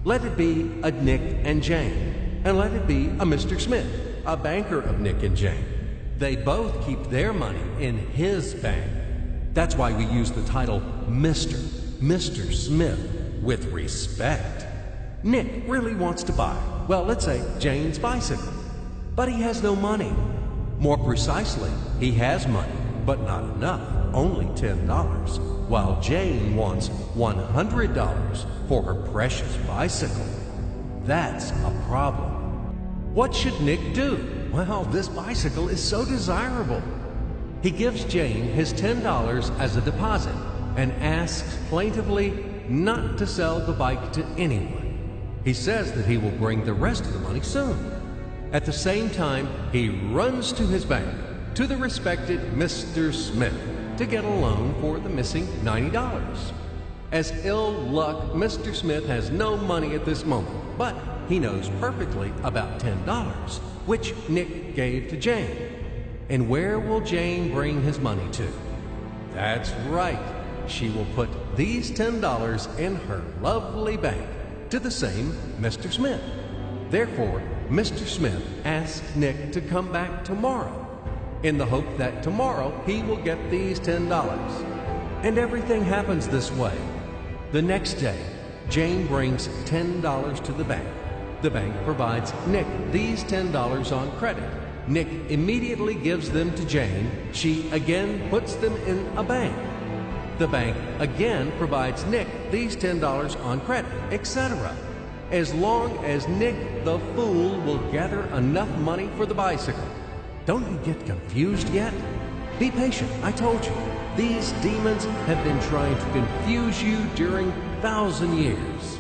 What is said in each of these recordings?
Let it be a Nick and Jane, and let it be a Mr. Smith, a banker of Nick and Jane. They both keep their money in his bank. That's why we use the title Mr. Smith with respect. Nick really wants to buy, well, let's say Jane's bicycle, but he has no money. More precisely, he has money, but not enough, only $10, while Jane wants $100 for her precious bicycle. That's a problem. What should Nick do? Well, this bicycle is so desirable. He gives Jane his $10 as a deposit and asks plaintively not to sell the bike to anyone. He says that he will bring the rest of the money soon. At the same time, he runs to his bank, to the respected Mr. Smith, to get a loan for the missing $90. As ill luck, Mr. Smith has no money at this moment, but he knows perfectly about $10, which Nick gave to Jane. And where will Jane bring his money to? That's right. She will put these $10 in her lovely bank to the same Mr. Smith. Therefore, Mr. Smith asks Nick to come back tomorrow in the hope that tomorrow he will get these $10. And everything happens this way. The next day, Jane brings $10 to the bank. The bank provides Nick these $10 on credit. Nick immediately gives them to Jane. She again puts them in a bank. The bank again provides Nick these $10 on credit, etc. As long as Nick the fool will gather enough money for the bicycle. Don't you get confused yet? Be patient, I told you. These demons have been trying to confuse you during 1,000 years.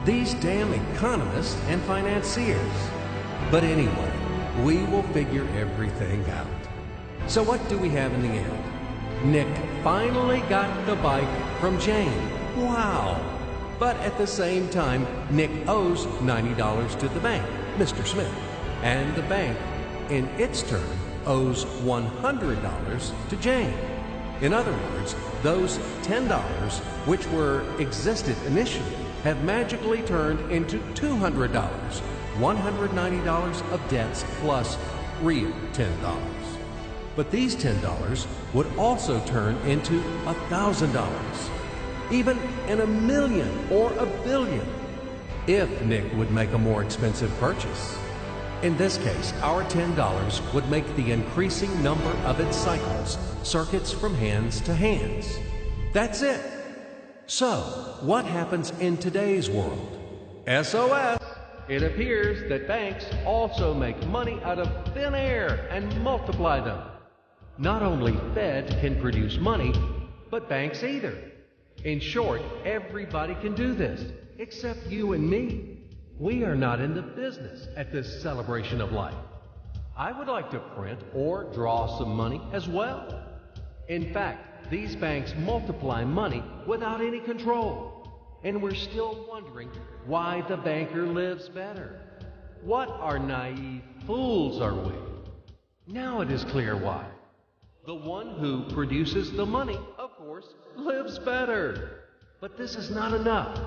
These damn economists and financiers. But anyway, we will figure everything out. So what do we have in the end? Nick finally got the bike from Jane. Wow! But at the same time, Nick owes $90 to the bank, Mr. Smith. And the bank, in its turn, owes $100 to Jane. In other words, those $10, which existed initially, have magically turned into $200, $190 of debts plus real $10. But these $10 would also turn into $1,000, even in $1 million or $1 billion, if Nick would make a more expensive purchase. In this case, our $10 would make the increasing number of its cycles, circuits from hands to hands. That's it. So, what happens in today's world? SOS! It appears that banks also make money out of thin air and multiply them. Not only Fed can produce money, but banks either. In short, everybody can do this, except you and me. We are not in the business at this celebration of life. I would like to print or draw some money as well. In fact, these banks multiply money without any control. And we're still wondering why the banker lives better. What are naive fools are we? Now it is clear why. The one who produces the money, of course, lives better. But this is not enough.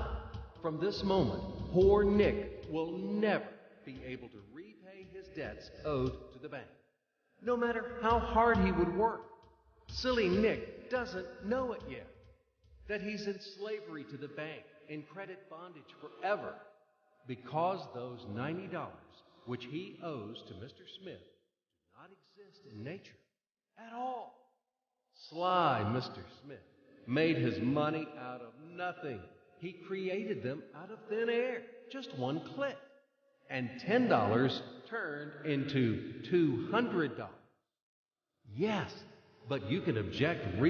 From this moment, poor Nick will never be able to repay his debts owed to the bank, no matter how hard he would work. Silly Nick doesn't know it yet, that he's in slavery to the bank, in credit bondage forever, because those $90, which he owes to Mr. Smith, do not exist in nature at all. Sly Mr. Smith made his money out of nothing. He created them out of thin air, just one click. And $10 turned into $200. Yes, but you can object reasonably.